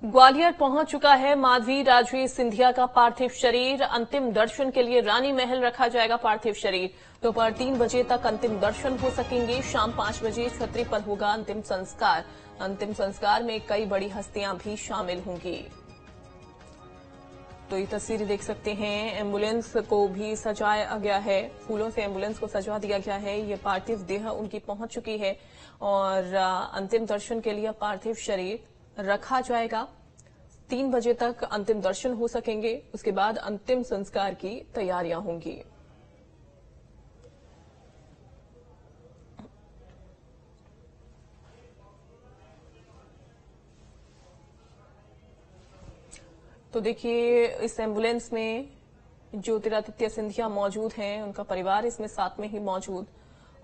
ग्वालियर पहुंच चुका है माधवी राजे सिंधिया का पार्थिव शरीर। अंतिम दर्शन के लिए रानी महल रखा जाएगा पार्थिव शरीर। दोपहर 3 बजे तक अंतिम दर्शन हो सकेंगे। शाम 5 बजे छतरी पर होगा अंतिम संस्कार। अंतिम संस्कार में कई बड़ी हस्तियां भी शामिल होंगी। तो ये तस्वीरें देख सकते हैं, एम्बुलेंस को भी सजाया गया है, फूलों से एम्बुलेंस को सजा दिया गया है। ये पार्थिव देह उनकी पहुंच चुकी है और अंतिम दर्शन के लिए पार्थिव शरीर रखा जाएगा। 3 बजे तक अंतिम दर्शन हो सकेंगे। उसके बाद अंतिम संस्कार की तैयारियां होंगी। तो देखिए, इस एम्बुलेंस में ज्योतिरादित्य सिंधिया मौजूद हैं, उनका परिवार इसमें साथ में ही मौजूद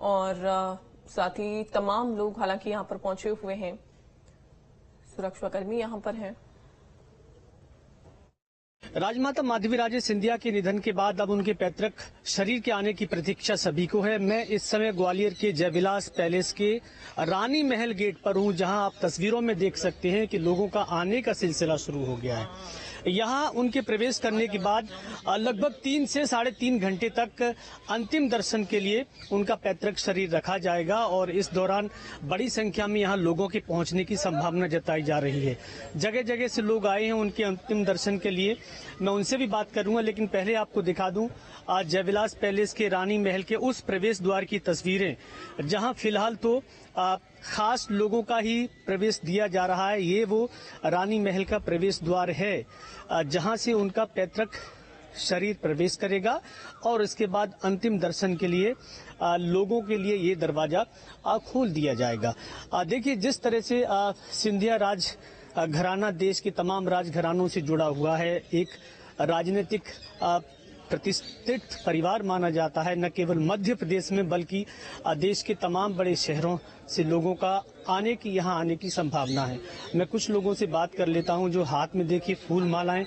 और साथ ही तमाम लोग हालांकि यहां पर पहुंचे हुए हैं। सुरक्षाकर्मी यहां पर हैं। राजमाता माधवी राजे सिंधिया के निधन के बाद अब उनके पैतृक शरीर के आने की प्रतीक्षा सभी को है। मैं इस समय ग्वालियर के जयविलास पैलेस के रानी महल गेट पर हूं, जहां आप तस्वीरों में देख सकते हैं कि लोगों का आने का सिलसिला शुरू हो गया है। यहां उनके प्रवेश करने के बाद लगभग 3 से 3.5 घंटे तक अंतिम दर्शन के लिए उनका पैतृक शरीर रखा जाएगा और इस दौरान बड़ी संख्या में यहां लोगों के पहुंचने की संभावना जताई जा रही है। जगह जगह से लोग आए हैं उनके अंतिम दर्शन के लिए। मैं उनसे भी बात करूंगा, लेकिन पहले आपको दिखा दूं आज जयविलास पैलेस के रानी महल के उस प्रवेश द्वार की तस्वीरें, जहां फिलहाल तो खास लोगों का ही प्रवेश दिया जा रहा है। ये वो रानी महल का प्रवेश द्वार है जहां से उनका पैतृक शरीर प्रवेश करेगा और इसके बाद अंतिम दर्शन के लिए लोगों के लिए ये दरवाजा खोल दिया जाएगा। देखिए, जिस तरह से सिंधिया राज घराना देश के तमाम राजघरानों से जुड़ा हुआ है, एक राजनीतिक प्रतिष्ठित परिवार माना जाता है, न केवल मध्य प्रदेश में बल्कि देश के तमाम बड़े शहरों से लोगों का यहाँ आने की संभावना है। मैं कुछ लोगों से बात कर लेता हूं जो हाथ में देखिए फूल मालाएं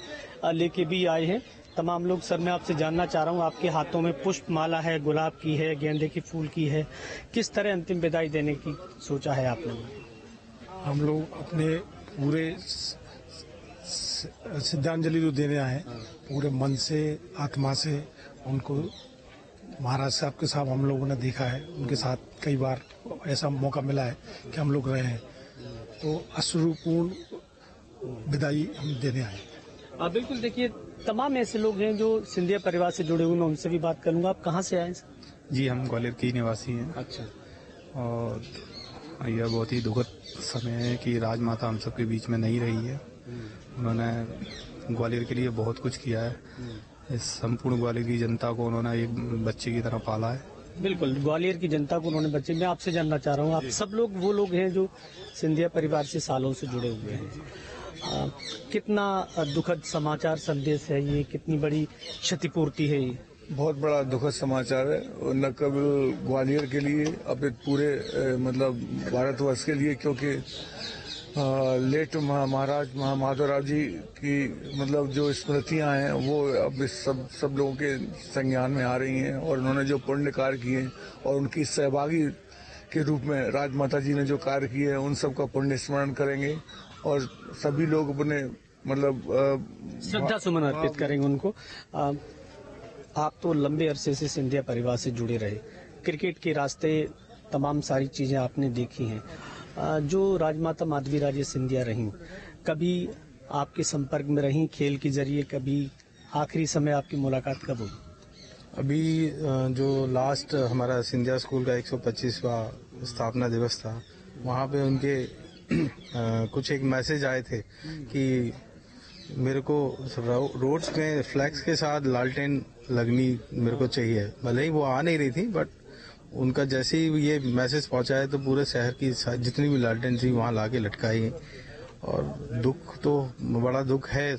लेके भी आए हैं। तमाम लोग, सर मैं आपसे जानना चाह रहा हूं, आपके हाथों में पुष्प माला है, गुलाब की है, गेंदे की फूल की है, किस तरह अंतिम विदाई देने की सोचा है आपने? हम लोग अपने पूरे श्रद्धांजलि जो देने आए, पूरे मन से आत्मा से उनको महाराज साहब के साथ हम लोगों ने देखा है, उनके साथ कई बार ऐसा मौका मिला है कि हम लोग रहे हैं, तो अश्रुपूर्ण विदाई हम देने आए। बिल्कुल, देखिए तमाम ऐसे लोग हैं जो सिंधिया परिवार से जुड़े हुए, मैं उनसे भी बात करूंगा। आप कहाँ से आए? जी, हम ग्वालियर के निवासी हैं। अच्छा। और यह बहुत ही दुखद समय है कि राजमाता हम सबके बीच में नहीं रही है। उन्होंने ग्वालियर के लिए बहुत कुछ किया है। इस संपूर्ण ग्वालियर की जनता को उन्होंने एक बच्चे की तरह पाला है। बिल्कुल, ग्वालियर की जनता को उन्होंने बच्चे। मैं आपसे जानना चाह रहा हूँ, आप सब लोग वो लोग हैं जो सिंधिया परिवार से सालों से जुड़े हुए हैं। कितना दुखद समाचार संदेश है ये, कितनी बड़ी क्षतिपूर्ति है ये? बहुत बड़ा दुखद समाचार है, न केवल ग्वालियर के लिए, अब पूरे मतलब भारतवर्ष के लिए, क्योंकि लेट महाराज माधवराव जी की मतलब जो स्मृतियां हैं वो अब सब लोगों के संज्ञान में आ रही हैं और उन्होंने जो पुण्य कार्य किए और उनकी सहभागी के रूप में राजमाता जी ने जो कार्य किए हैं उन सब का पुण्य स्मरण करेंगे और सभी लोग अपने मतलब श्रद्धा सुमन अर्पित करेंगे उनको। आप तो लंबे अरसे से सिंधिया परिवार से जुड़े रहे, क्रिकेट के रास्ते तमाम सारी चीजें आपने देखी हैं। जो राजमाता माधवी राजे सिंधिया रहीं, कभी आपके संपर्क में रहीं खेल के जरिए, कभी आखिरी समय आपकी मुलाकात कब हुई? अभी जो लास्ट हमारा सिंधिया स्कूल का 125वां स्थापना दिवस था, वहाँ पे उनके कुछ एक मैसेज आए थे कि मेरे को रोड्स में फ्लैक्स के साथ लालटेन लगनी मेरे को चाहिए। भले ही वो आ नहीं रही थी, बट उनका जैसे ही ये मैसेज पहुंचा है तो पूरे शहर की जितनी भी लालटेन थी वहां लाके लटकाई। और दुख तो बड़ा दुख है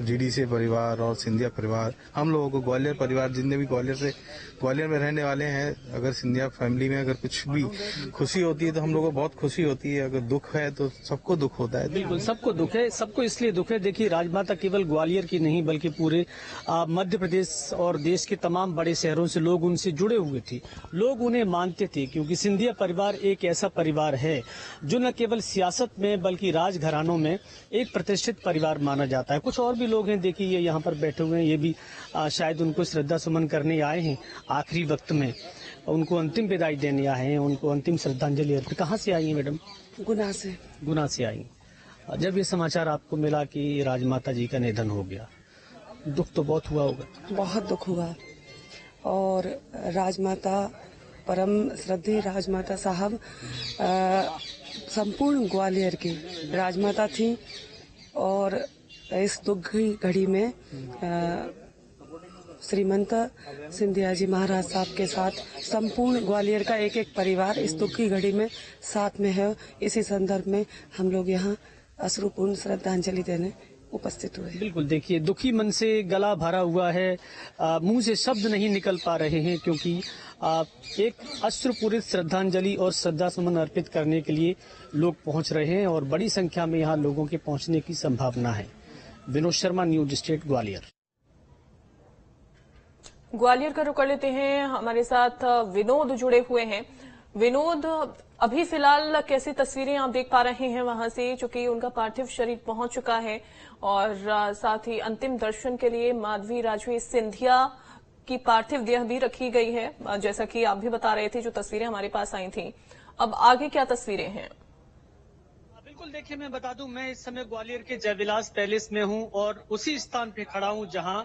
जीडीसी परिवार और सिंधिया परिवार, हम लोगों को ग्वालियर परिवार, जितने भी ग्वालियर में रहने वाले हैं, अगर सिंधिया फैमिली में अगर कुछ भी खुशी होती है तो हम लोगों को बहुत खुशी होती है, अगर दुख है तो सबको दुख होता है। बिल्कुल, सबको दुख है, सबको इसलिए दुख है। देखिए, राजमाता केवल ग्वालियर की नहीं बल्कि पूरे मध्य प्रदेश और देश के तमाम बड़े शहरों से लोग उनसे जुड़े हुए थे, लोग उन्हें मानते थे, क्योंकि सिंधिया परिवार एक ऐसा परिवार है जो न केवल सियासत में बल्कि राजघरानों में एक प्रतिष्ठित परिवार माना जाता है। कुछ और भी लोग हैं, देखिए ये यहाँ पर बैठे हुए हैं, ये भी शायद उनको श्रद्धा सुमन करने आए हैं। आखिरी वक्त में उनको अंतिम विदाई देने आए हैं, उनको अंतिम श्रद्धांजलि अर्पित। कहाँ से आई हैं मैडम? गुना से आई। जब ये समाचार आपको मिला कि राजमाता जी का निधन हो गया, दुख तो बहुत हुआ होगा? बहुत दुख हुआ। और राजमाता, परम श्रद्धेय राजमाता साहब संपूर्ण ग्वालियर की राजमाता थी और इस दुख की घड़ी में श्रीमंत सिंधिया जी महाराज साहब के साथ संपूर्ण ग्वालियर का एक एक परिवार इस दुख की घड़ी में साथ में है। इसी संदर्भ में हम लोग यहाँ अश्रुपूर्ण श्रद्धांजलि देने उपस्थित हुए। बिल्कुल, देखिए दुखी मन से गला भरा हुआ है, मुंह से शब्द नहीं निकल पा रहे हैं, क्योंकि एक अश्रुपूरित श्रद्धांजलि और श्रद्धा सुमन अर्पित करने के लिए लोग पहुंच रहे हैं और बड़ी संख्या में यहाँ लोगों के पहुंचने की संभावना है। Vinod Sharma, news state, Gwalior. ग्वालियर का रुख कर लेते हैं, हमारे साथ विनोद जुड़े हुए हैं। विनोद, अभी फिलहाल कैसी तस्वीरें आप देख पा रहे हैं वहां से, चूंकि उनका पार्थिव शरीर पहुंच चुका है और साथ ही अंतिम दर्शन के लिए माधवी राजवी सिंधिया की पार्थिव देह भी रखी गई है, जैसा कि आप भी बता रहे थे, जो तस्वीरें हमारे पास आई थी। अब आगे क्या तस्वीरें हैं? बिल्कुल, देखिए मैं बता दूं, मैं इस समय ग्वालियर के जयविलास पैलेस में हूं और उसी स्थान पे खड़ा हूं जहां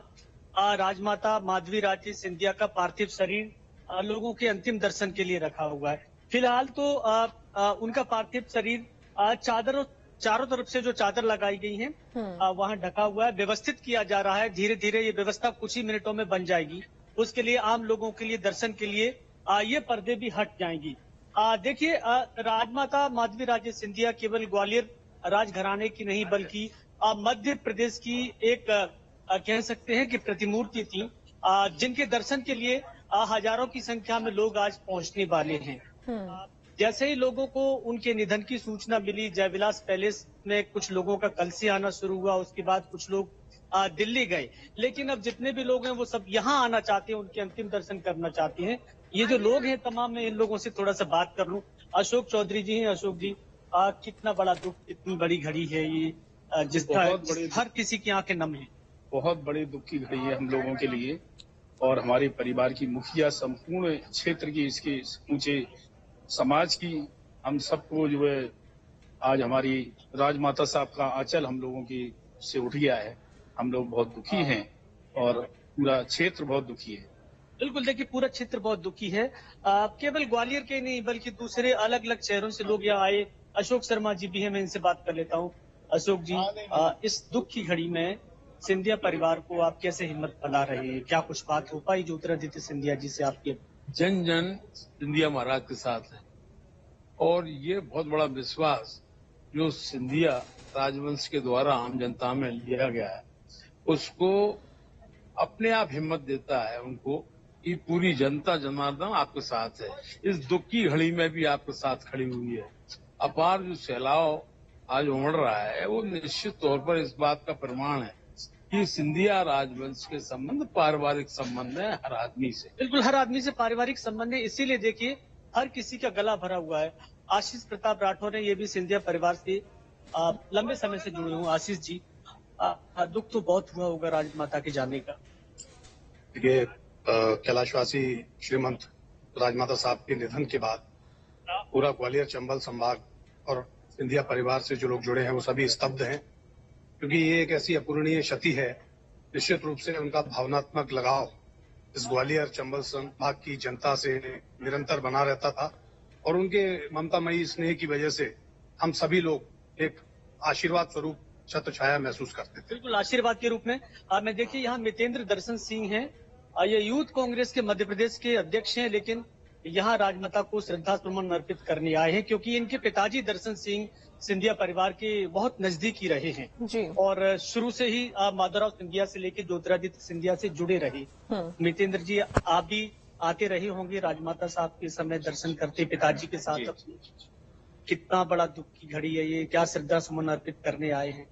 राजमाता माधवी राजे सिंधिया का पार्थिव शरीर लोगों के अंतिम दर्शन के लिए रखा हुआ है। फिलहाल तो उनका पार्थिव शरीर चारों तरफ से जो चादर लगाई गई है वहां ढका हुआ है, व्यवस्थित किया जा रहा है। धीरे धीरे ये व्यवस्था कुछ ही मिनटों में बन जाएगी। उसके लिए आम लोगों के लिए दर्शन के लिए ये पर्दे भी हट जाएंगी। देखिए, राजमाता माधवी राजे सिंधिया केवल ग्वालियर राजघराने की नहीं बल्कि मध्य प्रदेश की एक कह सकते हैं कि प्रतिमूर्ति थी, जिनके दर्शन के लिए हजारों की संख्या में लोग आज पहुंचने वाले हैं। जैसे ही लोगों को उनके निधन की सूचना मिली, जयविलास पैलेस में कुछ लोगों का कल से आना शुरू हुआ, उसके बाद कुछ लोग दिल्ली गए, लेकिन अब जितने भी लोग हैं वो सब यहाँ आना चाहते हैं, उनके अंतिम दर्शन करना चाहते हैं। ये जो लोग हैं तमाम, मैं इन लोगों से थोड़ा सा बात कर लूं। अशोक चौधरी जी हैं। अशोक जी, कितना बड़ा दुख, इतनी बड़ी घड़ी है ये, जिसका हर किसी की आंखें नम है। बहुत बड़ी दुख की घड़ी है हम लोगों के लिए और हमारे परिवार की, मुखिया, संपूर्ण क्षेत्र की, इसके ऊंचे समाज की, हम सबको जो है आज हमारी राजमाता साहब का आंचल हम लोगों की से उठ गया है। हम लोग बहुत दुखी हैं और पूरा क्षेत्र बहुत दुखी है। बिल्कुल, देखिए पूरा क्षेत्र बहुत दुखी है। केवल ग्वालियर के नहीं बल्कि दूसरे अलग अलग शहरों से लोग यहाँ आए। अशोक शर्मा जी भी हैं, मैं इनसे बात कर लेता हूँ। अशोक जी, इस दुख की घड़ी में सिंधिया परिवार को आप कैसे हिम्मत बना रहे हैं? क्या कुछ बात हो पाई जो उत्तरादित्य सिंधिया जी से आपके? जन जन सिंधिया महाराज के साथ है और ये बहुत बड़ा विश्वास जो सिंधिया राजवंश के द्वारा आम जनता में लिया गया है, उसको अपने आप हिम्मत देता है उनको कि पूरी जनता जनार्दन आपके साथ है। इस दुख की घड़ी में भी आपके साथ खड़ी हुई है। अपार जो सैलाव आज उमड़ रहा है वो निश्चित तौर पर इस बात का प्रमाण है कि सिंधिया राजवंश के संबंध पारिवारिक संबंध है हर आदमी से। बिल्कुल, हर आदमी से पारिवारिक संबंध है, इसीलिए देखिए हर किसी का गला भरा हुआ है। आशीष प्रताप राठौर है, ये भी सिंधिया परिवार से लंबे समय से जुड़े हुए। आशीष जी, दुख तो बहुत हुआ होगा राजमाता के जाने का। देखिए, कैलाशवासी श्रीमंत राजमाता साहब के निधन के बाद पूरा ग्वालियर चंबल संभाग और सिंधिया परिवार से जो लोग जुड़े हैं वो सभी स्तब्ध हैं, क्योंकि ये एक ऐसी अपूरणीय क्षति है। निश्चित रूप से उनका भावनात्मक लगाव इस ग्वालियर चंबल संभाग की जनता से निरंतर बना रहता था और उनके ममतामयी स्नेह की वजह से हम सभी लोग एक आशीर्वाद स्वरूप छत्र छाया महसूस करते थे। बिल्कुल, आशीर्वाद के रूप में। मैं देखिए यहाँ मितेंद्र दर्शन सिंह हैं, ये यूथ कांग्रेस के मध्य प्रदेश के अध्यक्ष हैं, लेकिन यहाँ राजमाता को श्रद्धा सुमन अर्पित करने आए हैं क्योंकि इनके पिताजी दर्शन सिंह सिंधिया परिवार के बहुत नजदीकी रहे हैं जी। और शुरू से ही माधवराव सिंधिया से लेकर ज्योतिरादित्य सिंधिया से जुड़े रहे। मितेंद्र जी, आप भी आते रहे होंगे राजमाता साहब के समय दर्शन करते पिताजी के साथ। कितना बड़ा दुख की घड़ी है ये, क्या श्रद्धा सुमन अर्पित करने आए हैं?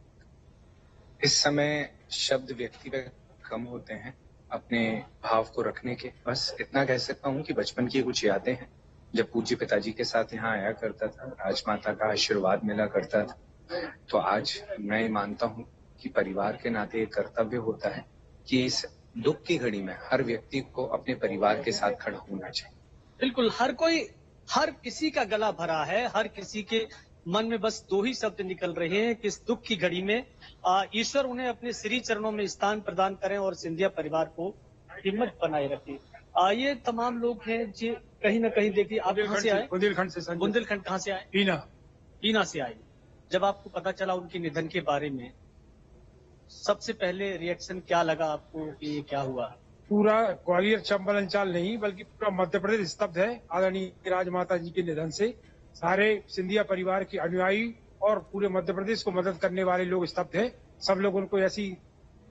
इस समय शब्द व्यक्ति पे कम होते हैं अपने भाव को रखने के। बस इतना कह सकता हूँ कि बचपन की कुछ यादें हैं, जब पूज्य पिताजी के साथ यहाँ आया करता था, राजमाता का आशीर्वाद मिला करता था तो आज मैं मानता हूं कि परिवार के नाते एक कर्तव्य होता है कि इस दुख की घड़ी में हर व्यक्ति को अपने परिवार के साथ खड़ा होना चाहिए। बिल्कुल, हर किसी का गला भरा है, हर किसी के मन में बस दो ही शब्द निकल रहे हैं कि इस दुख की घड़ी में ईश्वर उन्हें अपने श्री चरणों में स्थान प्रदान करें और सिंधिया परिवार को हिम्मत बनाए रखें। ये तमाम लोग हैं जो कहीं ना कहीं, देखिए आप कहाँ से आए? बुंदेलखंड से। बुंदेलखंड कहाँ से आए? पीना से आए। जब आपको पता चला उनके निधन के बारे में, सबसे पहले रिएक्शन क्या लगा आपको कि ये क्या हुआ? पूरा ग्वालियर चंबल अंचल नहीं बल्कि पूरा मध्य प्रदेश स्तब्ध है आदरणीय राजमाता जी के निधन से। सारे सिंधिया परिवार के अनुयायी और पूरे मध्य प्रदेश को मदद करने वाले लोग स्तब्ध है। सब लोग उनको ऐसी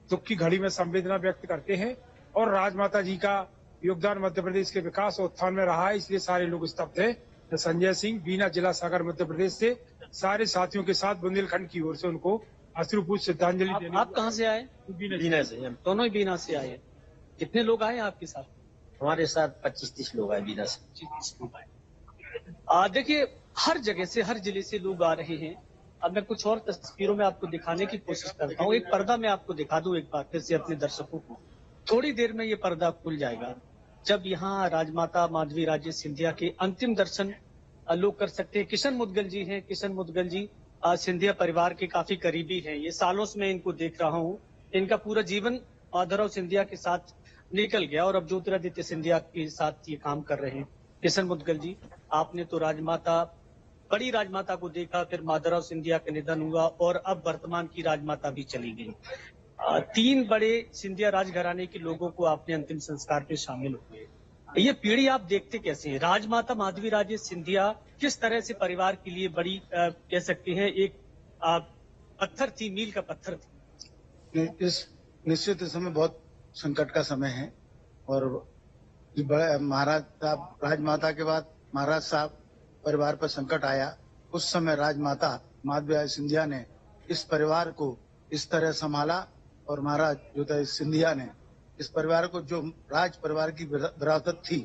दुख की घड़ी में संवेदना व्यक्त करते हैं और राजमाता जी का योगदान मध्य प्रदेश के विकास और उत्थान में रहा है, इसलिए सारे लोग स्तब्ध है। संजय सिंह, बीना, जिला सागर, मध्य प्रदेश से सारे साथियों के साथ बुंदेलखंड की ओर से उनको अश्रुपूर्ण श्रद्धांजलि देने। आप कहाँ से आए? बीना से। हम दोनों ही बीना से आए। कितने लोग आए आपके साथ? हमारे साथ 25-30 लोग आए बीना से। 25-30 लोग आए। देखिए, हर जगह से, हर जिले से लोग आ रहे हैं। अब मैं कुछ और तस्वीरों में आपको दिखाने की कोशिश करता हूँ। एक पर्दा मैं आपको दिखा दूं एक बार फिर से अपने दर्शकों को। थोड़ी देर में ये पर्दा खुल जाएगा जब यहाँ राजमाता माधवी राजे सिंधिया के अंतिम दर्शन लोग कर सकते हैं। किशन मुदगल जी हैं। किशन मुदगल जी सिंधिया परिवार के काफी करीबी हैं। ये सालों से मैं इनको देख रहा हूँ। इनका पूरा जीवन माधवराव सिंधिया के साथ निकल गया और अब ज्योतिरादित्य सिंधिया के साथ ये काम कर रहे हैं। किशन मुदगल जी, आपने तो बड़ी राजमाता को देखा, फिर माधवराव सिंधिया का निधन हुआ और अब वर्तमान की राजमाता भी चली गई। 3 बड़े सिंधिया राजघराने के लोगों को आपने अंतिम संस्कार में शामिल हुए। ये पीढ़ी आप देखते कैसे हैं? राजमाता माधवी राजे सिंधिया किस तरह से परिवार के लिए बड़ी कह सकते हैं एक पत्थर थी, मील का पत्थर थी। इस निश्चित समय बहुत संकट का समय है और महाराज साहब, राजमाता के बाद महाराज साहब परिवार पर संकट आया। उस समय राजमाता माधवी राजे सिंधिया ने इस परिवार को इस तरह संभाला और महाराज ज्योतिरादित्य सिंधिया ने इस परिवार को, जो राज परिवार की विरासत थी,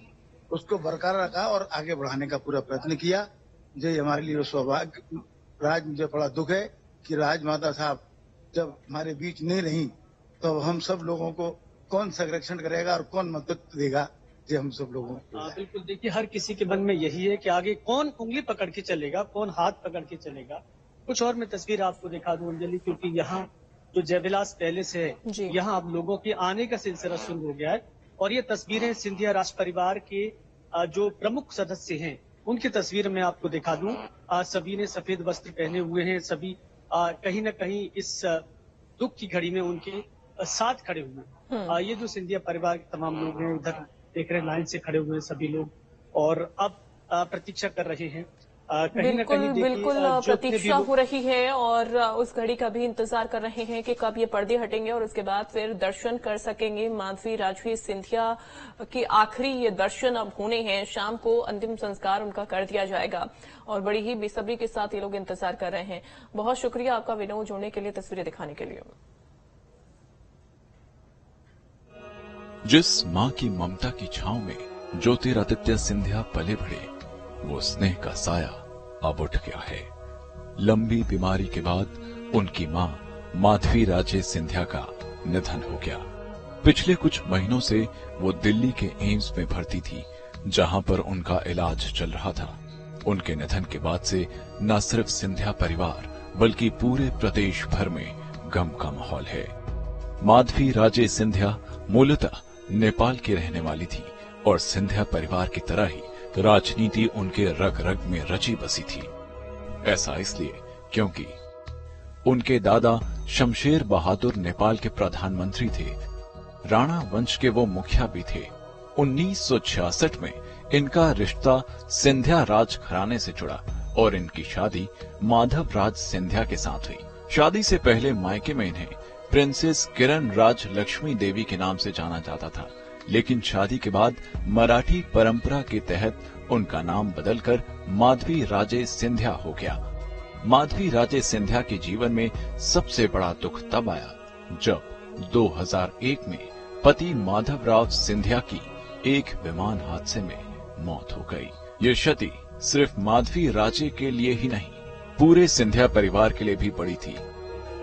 उसको बरकरार रखा और आगे बढ़ाने का पूरा प्रयत्न किया। जो हमारे लिए सौभाग्य, राज मुझे बड़ा दुख है कि राजमाता साहब जब हमारे बीच नहीं रही तो हम सब लोगों को कौन संरक्षण करेगा और कौन मदद देगा, ये हम सब लोगों को। बिल्कुल, देखिए हर किसी के मन में यही है कि आगे कौन उंगली पकड़ के चलेगा, कौन हाथ पकड़ के चलेगा। कुछ और मैं तस्वीर आपको दिखा दूं अंजलि, क्योंकि यहाँ जो जयविलास पैलेस है, यहाँ अब लोगों के आने का सिलसिला शुरू हो गया है और ये तस्वीरें सिंधिया राज परिवार के जो प्रमुख सदस्य हैं उनकी तस्वीर मैं आपको दिखा दूं। सभी ने सफेद वस्त्र पहने हुए हैं। सभी कहीं न कहीं इस दुख की घड़ी में उनके साथ खड़े हुए हैं। ये जो सिंधिया परिवार के तमाम लोग हैं, उधर देख रहे हैं लाइन से खड़े हुए हैं सभी लोग और अब प्रतीक्षा कर रहे हैं। बिल्कुल प्रतीक्षा हो रही है और उस घड़ी का भी इंतजार कर रहे हैं कि कब ये पर्दे हटेंगे और उसके बाद फिर दर्शन कर सकेंगे। माधवी राजे सिंधिया के आखिरी ये दर्शन अब होने हैं। शाम को अंतिम संस्कार उनका कर दिया जाएगा और बड़ी ही बेसब्री के साथ ये लोग इंतजार कर रहे हैं। बहुत शुक्रिया आपका विनोद, जोड़ने के लिए, तस्वीरें दिखाने के लिए। जिस मां की ममता की छांव में ज्योतिरादित्य सिंधिया पले बढ़े, वो स्नेह का साया अब उठ गया है। लंबी बीमारी के बाद उनकी मां माधवी राजे सिंधिया का निधन हो गया। पिछले कुछ महीनों से वो दिल्ली के एम्स में भर्ती थी, जहां पर उनका इलाज चल रहा था। उनके निधन के बाद से न सिर्फ सिंधिया परिवार बल्कि पूरे प्रदेश भर में गम का माहौल है। माधवी राजे सिंधिया मूलतः नेपाल की रहने वाली थी और सिंधिया परिवार की तरह ही राजनीति उनके रग रग में रची बसी थी। ऐसा इसलिए क्योंकि उनके दादा शमशेर बहादुर नेपाल के प्रधानमंत्री थे। राणा वंश के वो मुखिया भी थे। 1966 में इनका रिश्ता सिंधिया राज घराने से जुड़ा और इनकी शादी माधव राज सिंधिया के साथ हुई। शादी से पहले मायके में इन्हें प्रिंसेस किरण राज लक्ष्मी देवी के नाम से जाना जाता था, लेकिन शादी के बाद मराठी परंपरा के तहत उनका नाम बदलकर माधवी राजे सिंधिया हो गया। माधवी राजे सिंधिया के जीवन में सबसे बड़ा दुख तब आया जब 2001 में पति माधवराव सिंधिया की एक विमान हादसे में मौत हो गई। ये क्षति सिर्फ माधवी राजे के लिए ही नहीं पूरे सिंधिया परिवार के लिए भी बड़ी थी।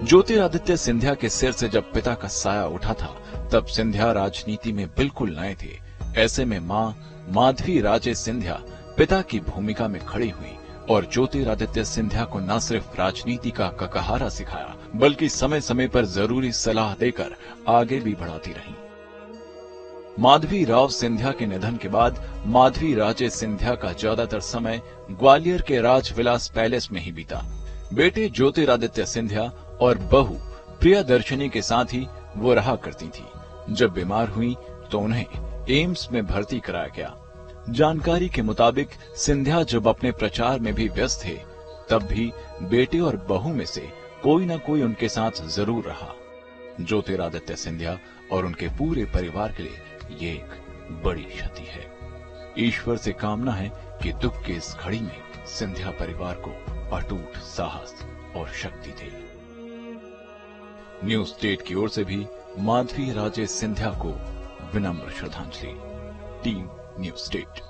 ज्योतिरादित्य सिंधिया के सिर से जब पिता का साया उठा था, तब सिंधिया राजनीति में बिल्कुल नए थे। ऐसे में मां माधवी राजे सिंधिया पिता की भूमिका में खड़ी हुई और ज्योतिरादित्य सिंधिया को न सिर्फ राजनीति का ककहारा सिखाया, बल्कि समय समय पर जरूरी सलाह देकर आगे भी बढ़ाती रही। माधवी राव सिंधिया के निधन के बाद माधवी राजे सिंधिया का ज्यादातर समय ग्वालियर के राजविलास पैलेस में ही बीता। बेटे ज्योतिरादित्य सिंधिया और बहू प्रियदर्शनी के साथ ही वो रहा करती थी। जब बीमार हुई तो उन्हें एम्स में भर्ती कराया गया। जानकारी के मुताबिक सिंधिया जब अपने प्रचार में भी व्यस्त थे, तब भी बेटे और बहू में से कोई न कोई उनके साथ जरूर रहा। ज्योतिरादित्य सिंधिया और उनके पूरे परिवार के लिए ये एक बड़ी क्षति है। ईश्वर से कामना है कि दुख की इस घड़ी में सिंधिया परिवार को अटूट साहस और शक्ति दे। न्यूज स्टेट की ओर से भी माधवी राजे सिंधिया को विनम्र श्रद्धांजलि। Team news state.